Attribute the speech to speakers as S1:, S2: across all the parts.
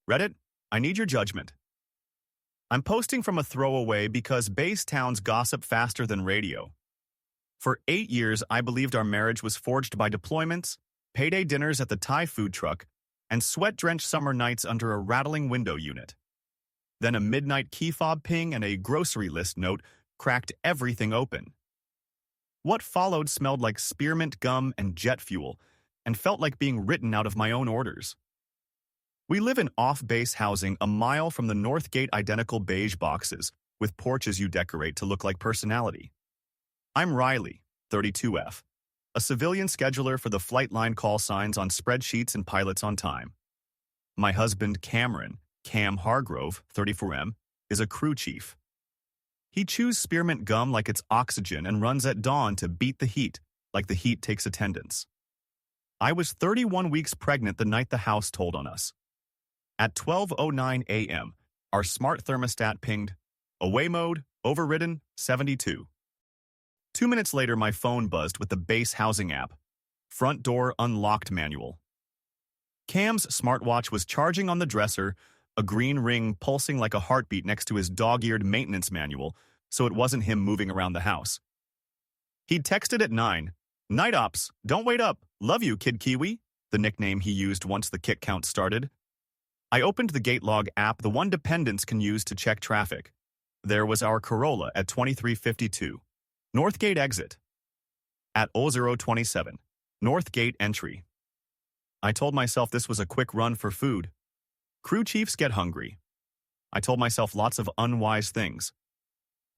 S1: Reddit, I need your judgment. I'm posting from a throwaway because base towns gossip faster than radio. For 8 years, I believed our marriage was forged by deployments, payday dinners at the Thai food truck, and sweat-drenched summer nights under a rattling window unit. Then a midnight key fob ping and a grocery list note cracked everything open. What followed smelled like spearmint gum and jet fuel, and felt like being written out of my own orders. We live in off-base housing a mile from the North Gate identical beige boxes, with porches you decorate to look like personality. I'm Riley, 32F, a civilian scheduler for the flight line call signs on spreadsheets and pilots on time. My husband, Cameron, Cam Hargrove, 34M, is a crew chief. He chews spearmint gum like it's oxygen and runs at dawn to beat the heat, like the heat takes attendance. I was 31 weeks pregnant the night the house told on us. At 12:09 a.m., our smart thermostat pinged, away mode, overridden, 72. 2 minutes later, my phone buzzed with the base housing app. Front door unlocked manual. Cam's smartwatch was charging on the dresser, a green ring pulsing like a heartbeat next to his dog-eared maintenance manual, so it wasn't him moving around the house. He'd texted at 9, "Night ops, don't wait up, love you, Kid Kiwi," the nickname he used once the kick count started. I opened the Gatelog app, the one dependents can use to check traffic. There was our Corolla at 2352. Northgate exit. At 0027. Northgate entry. I told myself this was a quick run for food. Crew chiefs get hungry. I told myself lots of unwise things.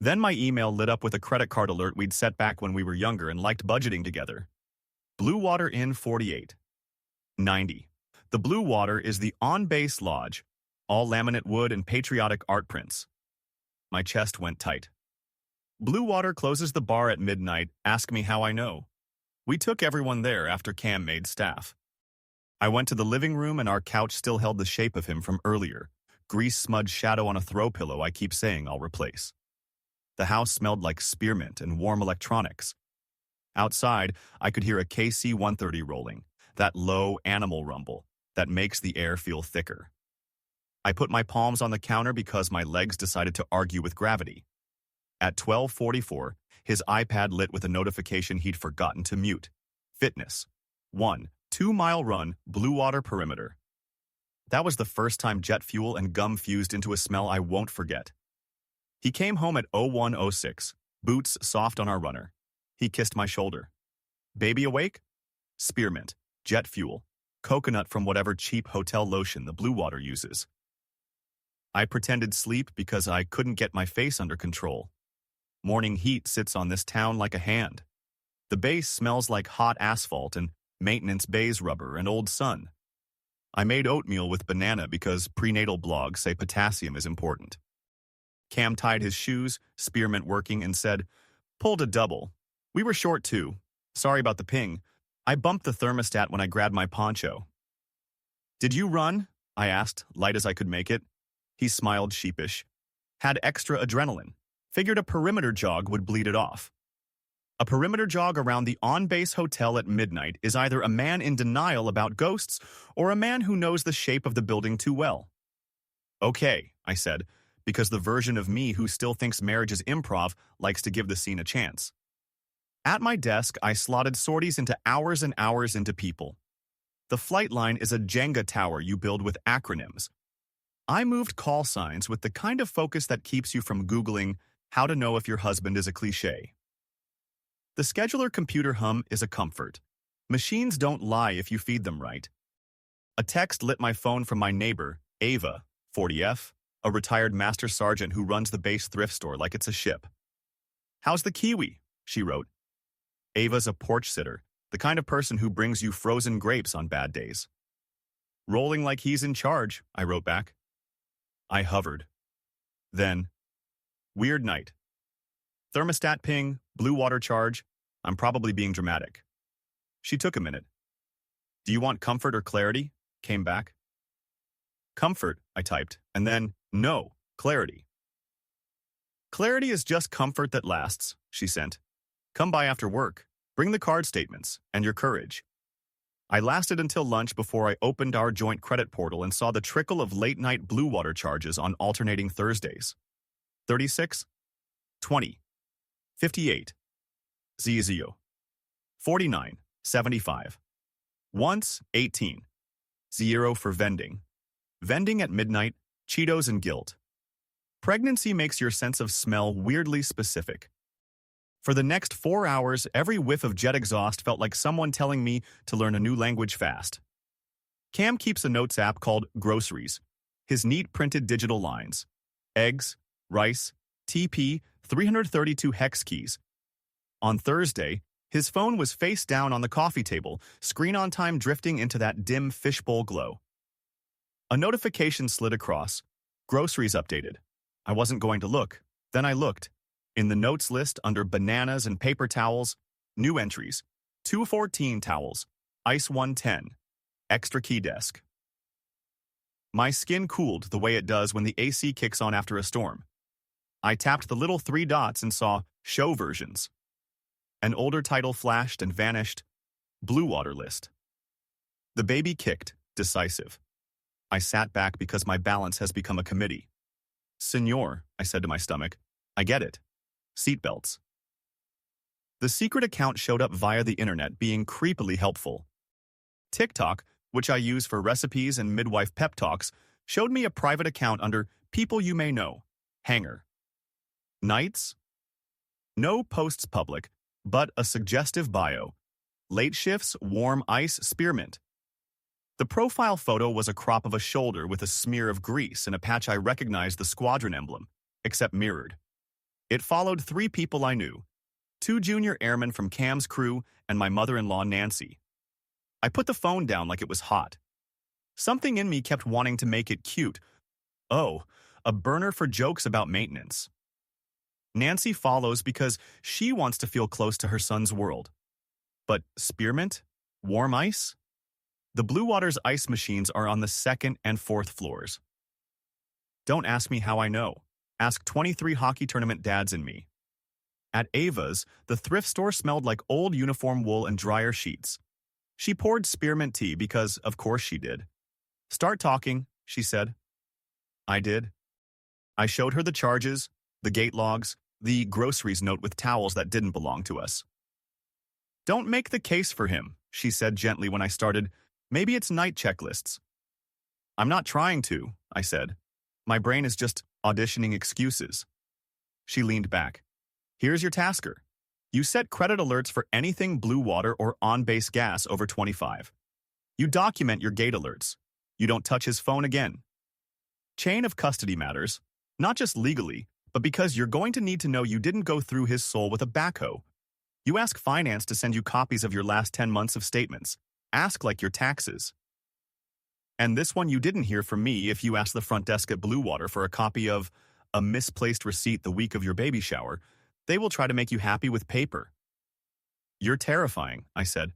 S1: Then my email lit up with a credit card alert we'd set back when we were younger and liked budgeting together. Blue Water Inn 48. 90. The Blue Water is the on-base lodge, all laminate wood and patriotic art prints. My chest went tight. Blue Water closes the bar at midnight. Ask me how I know. We took everyone there after Cam made staff. I went to the living room and our couch still held the shape of him from earlier, grease-smudged shadow on a throw pillow I keep saying I'll replace. The house smelled like spearmint and warm electronics. Outside, I could hear a KC-130 rolling, that low animal rumble that makes the air feel thicker. I put my palms on the counter because my legs decided to argue with gravity. At 12:44, his iPad lit with a notification he'd forgotten to mute. Fitness. 1 2-mile run, Blue Water perimeter. That was the first time jet fuel and gum fused into a smell I won't forget. He came home at 01:06, boots soft on our runner. He kissed my shoulder. Baby awake? Spearmint, jet fuel, coconut from whatever cheap hotel lotion the Blue Water uses. I pretended sleep because I couldn't get my face under control. Morning heat sits on this town like a hand. The base smells like hot asphalt and maintenance bays rubber and old sun. I made oatmeal with banana because prenatal blogs say potassium is important. Cam tied his shoes, spearmint working, and said, "Pulled a double. We were short too. Sorry about the ping. I bumped the thermostat when I grabbed my poncho." "Did you run?" I asked, light as I could make it. He smiled sheepish. "Had extra adrenaline. Figured a perimeter jog would bleed it off." A perimeter jog around the on-base hotel at midnight is either a man in denial about ghosts or a man who knows the shape of the building too well. "Okay," I said, because the version of me who still thinks marriage is improv likes to give the scene a chance. At my desk, I slotted sorties into hours and hours into people. The flight line is a Jenga tower you build with acronyms. I moved call signs with the kind of focus that keeps you from Googling how to know if your husband is a cliché. The scheduler computer hum is a comfort. Machines don't lie if you feed them right. A text lit my phone from my neighbor, Ava, 40F, a retired master sergeant who runs the base thrift store like it's a ship. "How's the kiwi?" she wrote. Ava's a porch sitter, the kind of person who brings you frozen grapes on bad days. "Rolling like he's in charge," I wrote back. I hovered. Then, weird night. Thermostat ping, Blue Water charge. I'm probably being dramatic. She took a minute. "Do you want comfort or clarity?" Came back. "Comfort," I typed, and then, "No, clarity." "Clarity is just comfort that lasts," she sent. "Come by after work. Bring the card statements and your courage." I lasted until lunch before I opened our joint credit portal and saw the trickle of late-night Blue Water charges on alternating Thursdays. 36, 20, 58, 00, 49, 75. Once, 18. 0 for vending. Vending at midnight, Cheetos and guilt. Pregnancy makes your sense of smell weirdly specific. For the next 4 hours, every whiff of jet exhaust felt like someone telling me to learn a new language fast. Cam keeps a notes app called Groceries. His neat printed digital lines. Eggs, rice, TP, 332 hex keys. On Thursday, his phone was face down on the coffee table, screen on time drifting into that dim fishbowl glow. A notification slid across. Groceries updated. I wasn't going to look. Then I looked. In the notes list under bananas and paper towels, new entries. 214 towels. Ice 110. Extra key desk. My skin cooled the way it does when the AC kicks on after a storm. I tapped the little 3 dots and saw show versions. An older title flashed and vanished. Blue Water list. The baby kicked, decisive. I sat back because my balance has become a committee. Senor, I said to my stomach, I get it. Seatbelts. The secret account showed up via the internet, being creepily helpful. TikTok, which I use for recipes and midwife pep talks, showed me a private account under People You May Know, Hanger. Nights? No posts public, but a suggestive bio. Late shifts, warm ice, spearmint. The profile photo was a crop of a shoulder with a smear of grease and a patch I recognized the squadron emblem, except mirrored. It followed 3 people I knew, 2 junior airmen from Cam's crew and my mother-in-law Nancy. I put the phone down like it was hot. Something in me kept wanting to make it cute. Oh, a burner for jokes about maintenance. Nancy follows because she wants to feel close to her son's world. But spearmint? Warm ice? The Blue Water's ice machines are on the 2nd and 4th floors. Don't ask me how I know. Ask 23 hockey tournament dads in me. At Ava's, the thrift store smelled like old uniform wool and dryer sheets. She poured spearmint tea because, of course she did. Start talking, she said. I did. I showed her the charges, the gate logs, the groceries note with towels that didn't belong to us. Don't make the case for him, she said gently when I started. Maybe it's night checklists. I'm not trying to, I said. My brain is just auditioning excuses. She leaned back. Here's your tasker. You set credit alerts for anything Blue Water or on-base gas over 25. You document your gate alerts. You don't touch his phone again. Chain of custody matters, not just legally, but because you're going to need to know you didn't go through his soul with a backhoe. You ask finance to send you copies of your last 10 months of statements. Ask like your taxes. And this one you didn't hear from me if you asked the front desk at Blue Water for a copy of a misplaced receipt the week of your baby shower. They will try to make you happy with paper. You're terrifying, I said.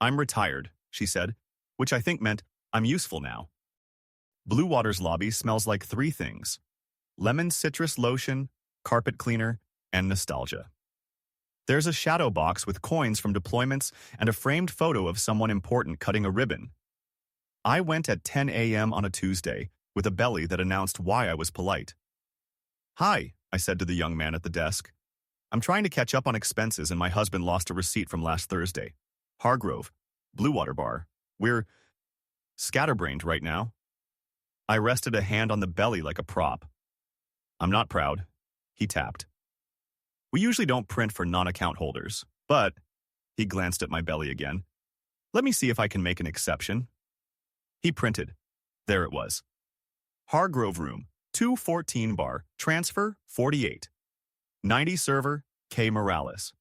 S1: I'm retired, she said, which I think meant I'm useful now. Blue Water's lobby smells like 3 things: lemon citrus lotion, carpet cleaner, and nostalgia. There's a shadow box with coins from deployments and a framed photo of someone important cutting a ribbon. I went at 10 a.m. on a Tuesday with a belly that announced why I was polite. Hi, I said to the young man at the desk. I'm trying to catch up on expenses and my husband lost a receipt from last Thursday. Hargrove, Blue Water Bar. We're scatterbrained right now. I rested a hand on the belly like a prop. I'm not proud. He tapped. We usually don't print for non-account holders, but, he glanced at my belly again, let me see if I can make an exception. He printed. There it was. Hargrove Room, 214 bar, transfer 48. 90 server, K. Morales.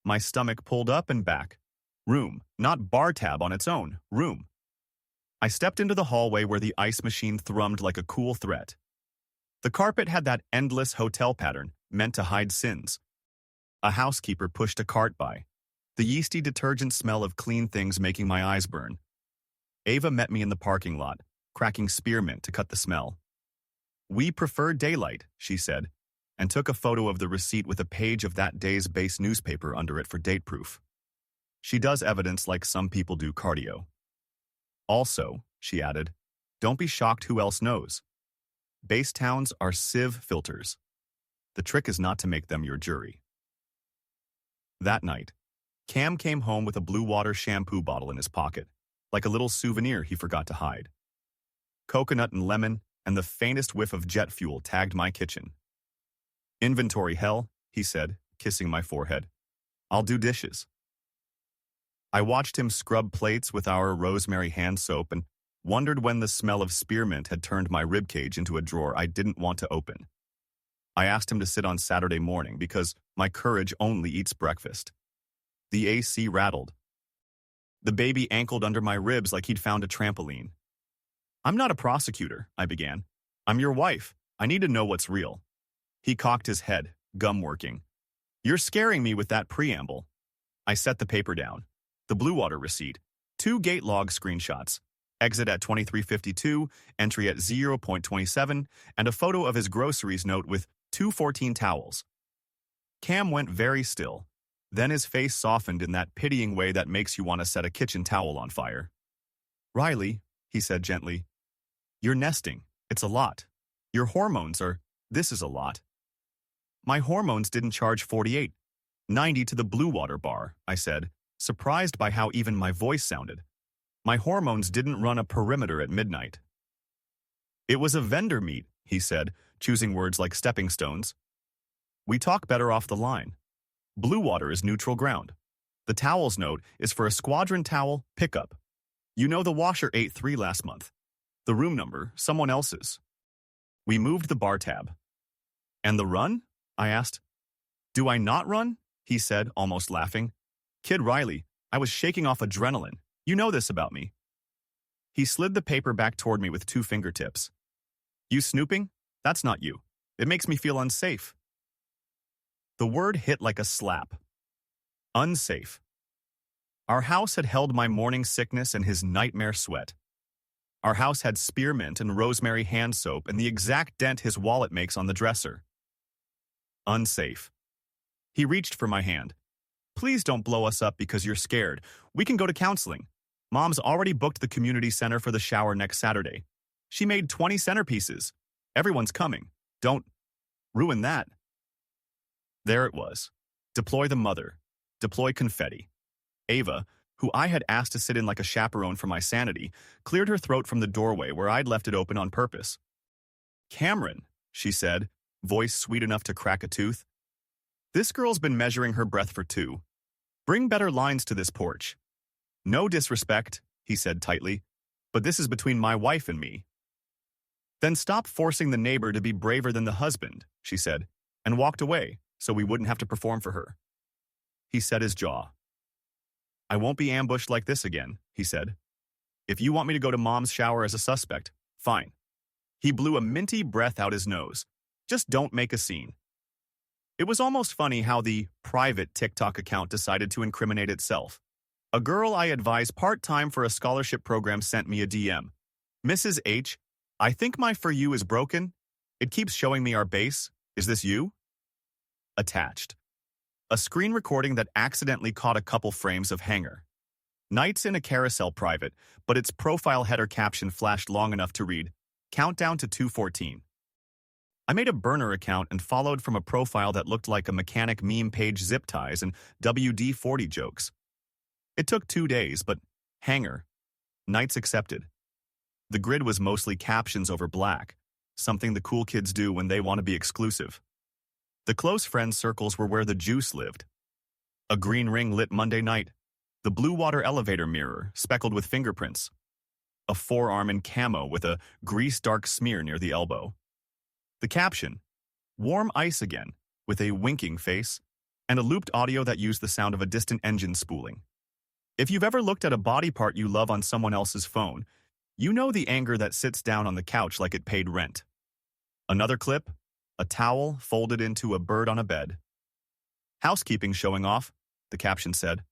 S1: My stomach pulled up and back. Room, not bar tab on its own, room. I stepped into the hallway where the ice machine thrummed like a cool threat. The carpet had that endless hotel pattern, meant to hide sins. A housekeeper pushed a cart by, the yeasty detergent smell of clean things making my eyes burn. Ava met me in the parking lot, cracking spearmint to cut the smell. We prefer daylight, she said, and took a photo of the receipt with a page of that day's base newspaper under it for date proof. She does evidence like some people do cardio. Also, she added, don't be shocked who else knows. Base towns are sieve filters. The trick is not to make them your jury. That night, Cam came home with a Blue Water shampoo bottle in his pocket, like a little souvenir he forgot to hide. Coconut and lemon and the faintest whiff of jet fuel tagged my kitchen. Inventory hell, he said, kissing my forehead. I'll do dishes. I watched him scrub plates with our rosemary hand soap and wondered when the smell of spearmint had turned my ribcage into a drawer I didn't want to open. I asked him to sit on Saturday morning because my courage only eats breakfast. The AC rattled. The baby ankled under my ribs like he'd found a trampoline. I'm not a prosecutor, I began. I'm your wife. I need to know what's real. He cocked his head, gum working. You're scaring me with that preamble. I set the paper down. The Blue Water receipt, 2 gate log screenshots, exit at 23:52, entry at 0.27, and a photo of his groceries note with 214 towels. Cam went very still. Then his face softened in that pitying way that makes you want to set a kitchen towel on fire. Riley, he said gently, you're nesting. It's a lot. Your hormones are, this is a lot. My hormones didn't charge $48.90 to the Blue Water bar, I said, surprised by how even my voice sounded. My hormones didn't run a perimeter at midnight. It was a vendor meet, he said, choosing words like stepping stones. We talk better off the line. Blue Water is neutral ground. The towels note is for a squadron towel pickup. You know the washer ate 3 last month. The room number, someone else's. We moved the bar tab. And the run? I asked. Do I not run? He said, almost laughing. Kid Riley, I was shaking off adrenaline. You know this about me. He slid the paper back toward me with 2 fingertips. You snooping? That's not you. It makes me feel unsafe. The word hit like a slap. Unsafe. Our house had held my morning sickness and his nightmare sweat. Our house had spearmint and rosemary hand soap and the exact dent his wallet makes on the dresser. Unsafe. He reached for my hand. Please don't blow us up because you're scared. We can go to counseling. Mom's already booked the community center for the shower next Saturday. She made 20 centerpieces. Everyone's coming. Don't ruin that. There it was. Deploy the mother. Deploy confetti. Ava, who I had asked to sit in like a chaperone for my sanity, cleared her throat from the doorway where I'd left it open on purpose. Cameron, she said, voice sweet enough to crack a tooth. This girl's been measuring her breath for 2. Bring better lines to this porch. No disrespect, he said tightly, but this is between my wife and me. Then stop forcing the neighbor to be braver than the husband, she said, and walked away so we wouldn't have to perform for her. He set his jaw. I won't be ambushed like this again, he said. If you want me to go to Mom's shower as a suspect, fine. He blew a minty breath out his nose. Just don't make a scene. It was almost funny how the private TikTok account decided to incriminate itself. A girl I advise part-time for a scholarship program sent me a DM. Mrs. H, I think my For You is broken. It keeps showing me our base. Is this you? Attached. A screen recording that accidentally caught a couple frames of Hanger. Nights in a Carousel private, but its profile header caption flashed long enough to read, Countdown to 2:14. I made a burner account and followed from a profile that looked like a mechanic meme page zip ties and WD-40 jokes. It took 2 days, but Hanger. Nights accepted. The grid was mostly captions over black, something the cool kids do when they want to be exclusive. The close friend circles were where the juice lived. A green ring lit Monday night. The Blue Water elevator mirror, speckled with fingerprints. A forearm in camo with a grease-dark smear near the elbow. The caption, Warm ice again, with a winking face, and a looped audio that used the sound of a distant engine spooling. If you've ever looked at a body part you love on someone else's phone, you know the anger that sits down on the couch like it paid rent. Another clip, a towel folded into a bird on a bed. Housekeeping showing off, the caption said.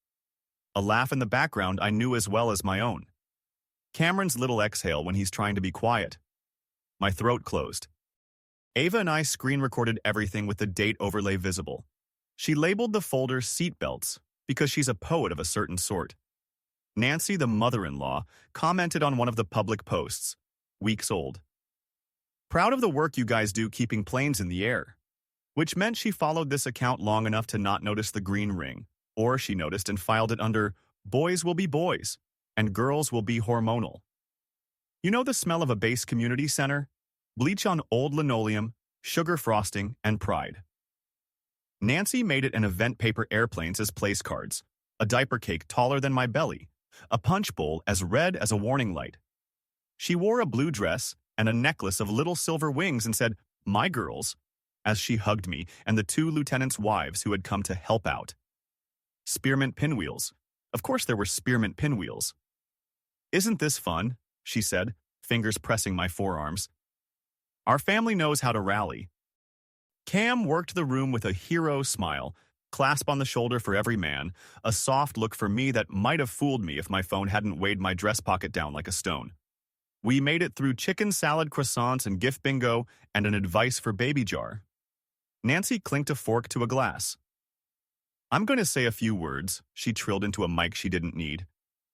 S1: A laugh in the background I knew as well as my own. Cameron's little exhale when he's trying to be quiet. My throat closed. Ava and I screen recorded everything with the date overlay visible. She labeled the folder seatbelts because she's a poet of a certain sort. Nancy, the mother-in-law, commented on one of the public posts, weeks old. Proud of the work you guys do keeping planes in the air. Which meant she followed this account long enough to not notice the green ring, or she noticed and filed it under boys will be boys, and girls will be hormonal. You know the smell of a base community center? Bleach on old linoleum, sugar frosting, and pride. Nancy made it an event paper airplanes as place cards, a diaper cake taller than my belly, a punch bowl as red as a warning light. She wore a blue dress and a necklace of little silver wings and said, "My girls," as she hugged me and the two lieutenants' wives who had come to help out. Spearmint pinwheels. Of course there were spearmint pinwheels. "Isn't this fun?" she said, fingers pressing my forearms. "Our family knows how to rally." Cam worked the room with a hero smile, clasp on the shoulder for every man, a soft look for me that might have fooled me if my phone hadn't weighed my dress pocket down like a stone. We made it through chicken salad croissants and gift bingo and an advice for baby jar. Nancy clinked a fork to a glass. "I'm going to say a few words," she trilled into a mic she didn't need.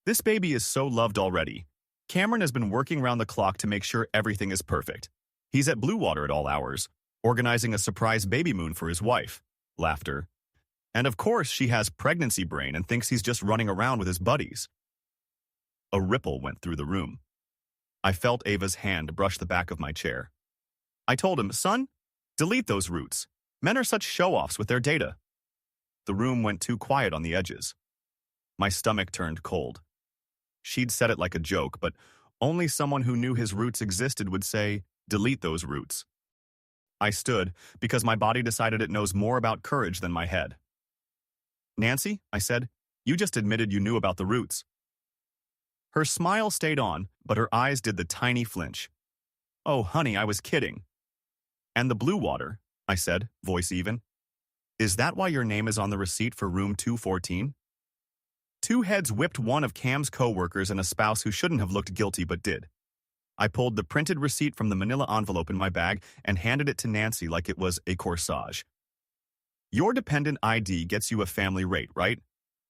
S1: "This baby is so loved already. Cameron has been working round the clock to make sure everything is perfect. He's at Blue Water at all hours, organizing a surprise baby moon for his wife." Laughter. "And of course she has pregnancy brain and thinks he's just running around with his buddies." A ripple went through the room. I felt Ava's hand brush the back of my chair. I told him, "Son, delete those roots. Men are such show-offs with their data." The room went too quiet on the edges. My stomach turned cold. She'd said it like a joke, but only someone who knew his roots existed would say, "Delete those roots." I stood, because my body decided it knows more about courage than my head. "Nancy," I said, "you just admitted you knew about the roots." Her smile stayed on, but her eyes did the tiny flinch. "Oh, honey, I was kidding." "And the Blue Water," I said, voice even. "Is that why your name is on the receipt for room 214? Two heads whipped one of Cam's co-workers and a spouse who shouldn't have looked guilty but did. I pulled the printed receipt from the manila envelope in my bag and handed it to Nancy like it was a corsage. "Your dependent ID gets you a family rate, right?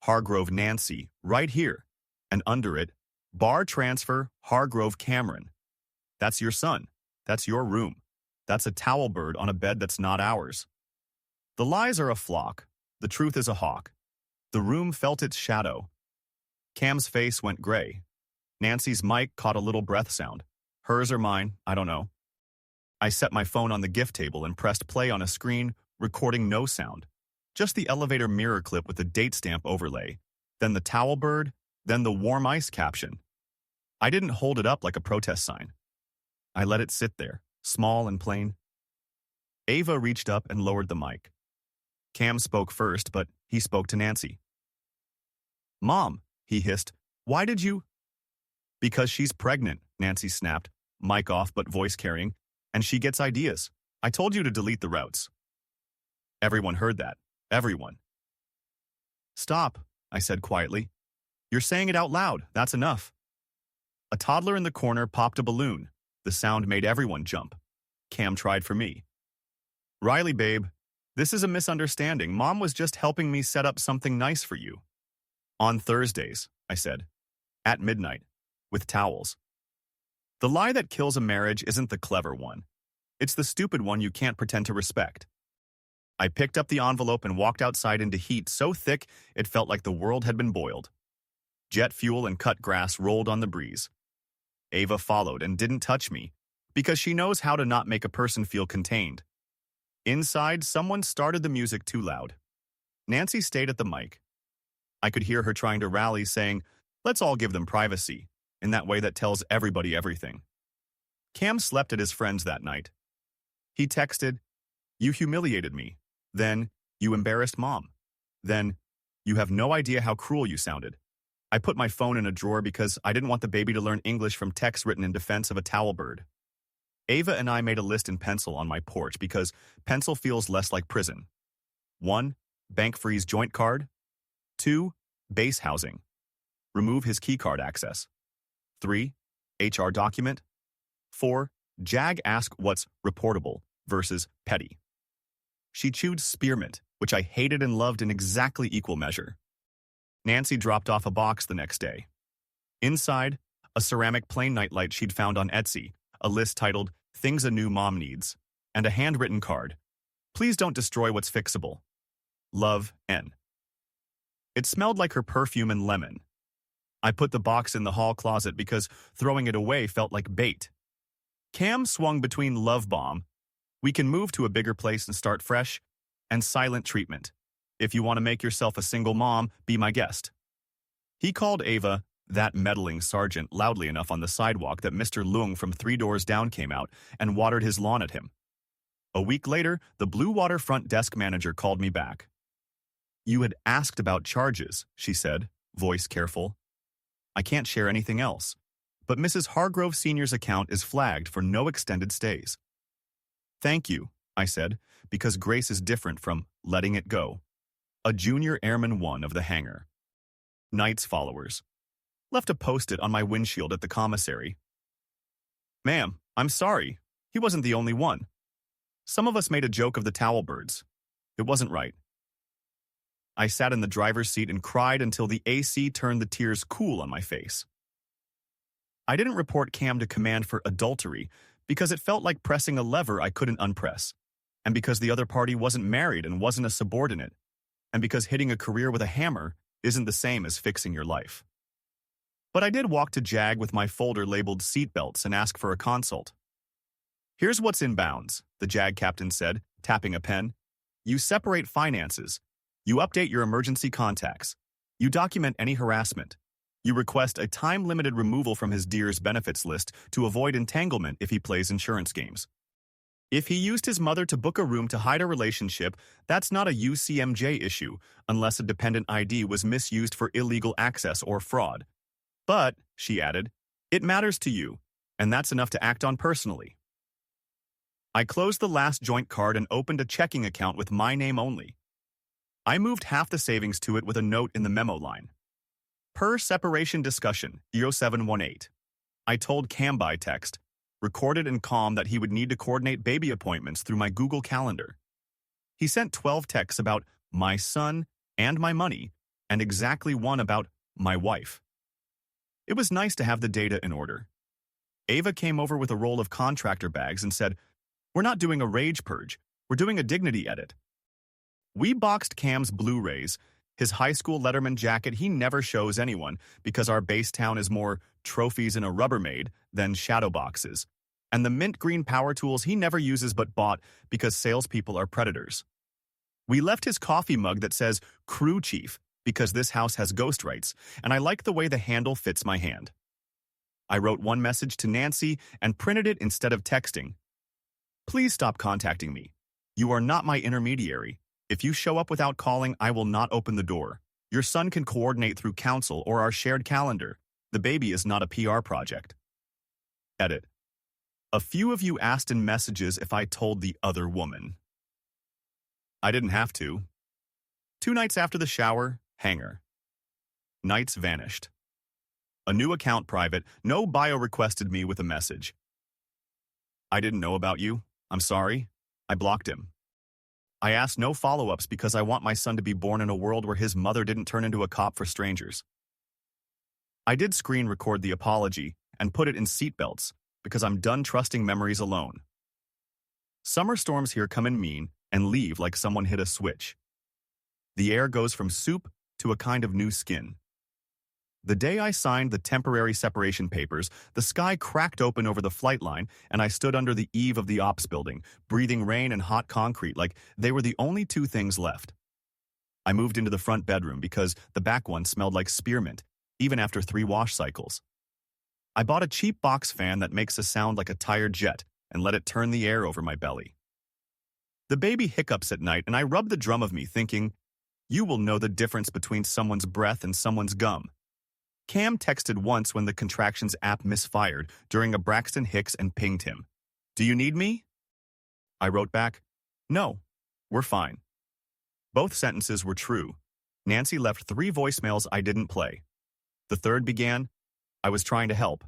S1: Hargrove Nancy, right here. And under it, bar transfer Hargrove Cameron. That's your son. That's your room. That's a towel bird on a bed that's not ours." The lies are a flock. The truth is a hawk. The room felt its shadow. Cam's face went gray. Nancy's mic caught a little breath sound. Hers or mine, I don't know. I set my phone on the gift table and pressed play on a screen, recording no sound. Just the elevator mirror clip with the date stamp overlay. Then the towel bird, then the warm ice caption. I didn't hold it up like a protest sign. I let it sit there, small and plain. Ava reached up and lowered the mic. Cam spoke first, but he spoke to Nancy. "Mom," he hissed, "why did you—" "Because she's pregnant," Nancy snapped, mic off but voice carrying, "and she gets ideas. I told you to delete the routes." Everyone heard that. Everyone. "Stop," I said quietly. "You're saying it out loud. That's enough." A toddler in the corner popped a balloon. The sound made everyone jump. Cam tried for me. "Riley, babe, this is a misunderstanding. Mom was just helping me set up something nice for you." "On Thursdays," I said. "At midnight. With towels." The lie that kills a marriage isn't the clever one. It's the stupid one you can't pretend to respect. I picked up the envelope and walked outside into heat so thick it felt like the world had been boiled. Jet fuel and cut grass rolled on the breeze. Ava followed and didn't touch me, because she knows how to not make a person feel contained. Inside, someone started the music too loud. Nancy stayed at the mic. I could hear her trying to rally, saying, "Let's all give them privacy," in that way that tells everybody everything. Cam slept at his friend's that night. He texted, "You humiliated me. Then, you embarrassed Mom. Then, you have no idea how cruel you sounded." I put my phone in a drawer because I didn't want the baby to learn English from texts written in defense of a towel bird. Ava and I made a list in pencil on my porch because pencil feels less like prison. 1. Bank freeze joint card. 2. Base housing. Remove his keycard access. 3. HR document. 4. JAG ask what's reportable versus petty. She chewed spearmint, which I hated and loved in exactly equal measure. Nancy dropped off a box the next day. Inside, a ceramic plain nightlight she'd found on Etsy, a list titled Things a New Mom Needs, and a handwritten card. Please don't destroy what's fixable. Love, N. It smelled like her perfume and lemon. I put the box in the hall closet because throwing it away felt like bait. Cam swung between love bomb, we can move to a bigger place and start fresh, and silent treatment. If you want to make yourself a single mom, be my guest. He called Ava, that meddling sergeant, loudly enough on the sidewalk that Mr. Leung from 3 doors down came out and watered his lawn at him. A week later, the Blue Water front desk manager called me back. You had asked about charges, she said, voice careful. I can't share anything else, but Mrs. Hargrove Sr.'s account is flagged for no extended stays. Thank you, I said, because Grace is different from letting it go. A junior airman 1 of the hangar. Knight's followers. Left a post-it on my windshield at the commissary. Ma'am, I'm sorry. He wasn't the only one. Some of us made a joke of the towel birds. It wasn't right. I sat in the driver's seat and cried until the AC turned the tears cool on my face. I didn't report Cam to command for adultery because it felt like pressing a lever I couldn't unpress, and because the other party wasn't married and wasn't a subordinate, and because hitting a career with a hammer isn't the same as fixing your life. But I did walk to JAG with my folder labeled seatbelts and ask for a consult. Here's what's in bounds, the JAG captain said, tapping a pen. You separate finances. You update your emergency contacts. You document any harassment. You request a time-limited removal from his dear's benefits list to avoid entanglement if he plays insurance games. If he used his mother to book a room to hide a relationship, that's not a UCMJ issue unless a dependent ID was misused for illegal access or fraud. But, she added, it matters to you, and that's enough to act on personally. I closed the last joint card and opened a checking account with my name only. I moved half the savings to it with a note in the memo line. Per separation discussion, 0718. I told Cam by text, recorded and calm, that he would need to coordinate baby appointments through my Google Calendar. He sent 12 texts about my son and my money, and exactly one about my wife. It was nice to have the data in order. Ava came over with a roll of contractor bags and said, we're not doing a rage purge, we're doing a dignity edit. We boxed Cam's Blu-rays, his high school Letterman jacket he never shows anyone because our base town is more trophies in a Rubbermaid than shadow boxes, and the mint green power tools he never uses but bought because salespeople are predators. We left his coffee mug that says Crew Chief because this house has ghost rights, and I like the way the handle fits my hand. I wrote one message to Nancy and printed it instead of texting. Please stop contacting me. You are not my intermediary. If you show up without calling, I will not open the door. Your son can coordinate through council or our shared calendar. The baby is not a PR project. Edit. A few of you asked in messages if I told the other woman. I didn't have to. 2 nights after the shower, hangar. Nights vanished. A new account private, no bio requested me with a message. I didn't know about you. I'm sorry. I blocked him. I asked no follow-ups because I want my son to be born in a world where his mother didn't turn into a cop for strangers. I did screen record the apology and put it in seatbelts because I'm done trusting memories alone. Summer storms here come in mean and leave like someone hit a switch. The air goes from soup to a kind of new skin. The day I signed the temporary separation papers, the sky cracked open over the flight line, and I stood under the eave of the ops building, breathing rain and hot concrete like they were the only 2 things left. I moved into the front bedroom because the back one smelled like spearmint, even after 3 wash cycles. I bought a cheap box fan that makes a sound like a tired jet and let it turn the air over my belly. The baby hiccups at night, and I rub the drum of me thinking, you will know the difference between someone's breath and someone's gum. Cam texted once when the contractions app misfired during a Braxton Hicks and pinged him. Do you need me? I wrote back, no, we're fine. Both sentences were true. Nancy left 3 voicemails I didn't play. The third began, I was trying to help,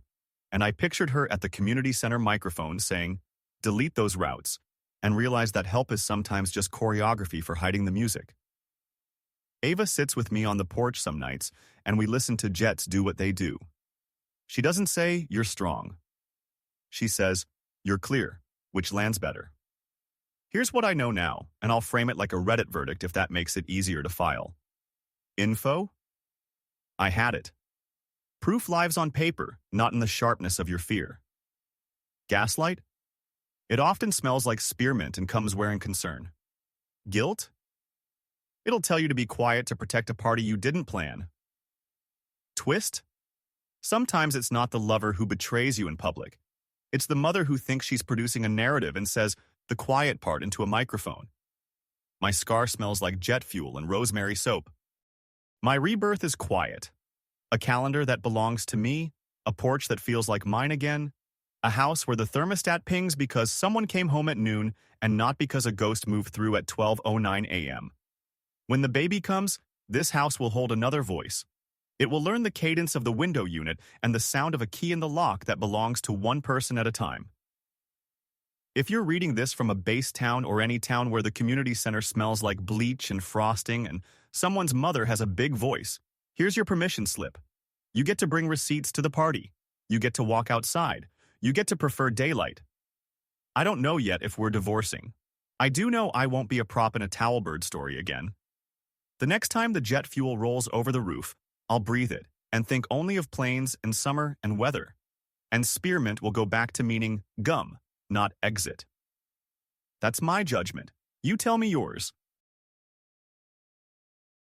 S1: and I pictured her at the community center microphone saying, delete those routes, and realized that help is sometimes just choreography for hiding the music. Ava sits with me on the porch some nights, and we listen to jets do what they do. She doesn't say, "You're strong." She says, "You're clear," which lands better. Here's what I know now, and I'll frame it like a Reddit verdict if that makes it easier to file. Info? I had it. Proof lives on paper, not in the sharpness of your fear. Gaslight? It often smells like spearmint and comes wearing concern. Guilt? It'll tell you to be quiet to protect a party you didn't plan. Twist? Sometimes it's not the lover who betrays you in public. It's the mother who thinks she's producing a narrative and says the quiet part into a microphone. My scar smells like jet fuel and rosemary soap. My rebirth is quiet. A calendar that belongs to me, a porch that feels like mine again, a house where the thermostat pings because someone came home at noon and not because a ghost moved through at 12:09 a.m. When the baby comes, this house will hold another voice. It will learn the cadence of the window unit and the sound of a key in the lock that belongs to one person at a time. If you're reading this from a base town or any town where the community center smells like bleach and frosting and someone's mother has a big voice, here's your permission slip. You get to bring receipts to the party. You get to walk outside. You get to prefer daylight. I don't know yet if we're divorcing. I do know I won't be a prop in a towel bird story again. The next time the jet fuel rolls over the roof, I'll breathe it and think only of planes and summer and weather. And spearmint will go back to meaning gum, not exit. That's my judgment. You tell me yours.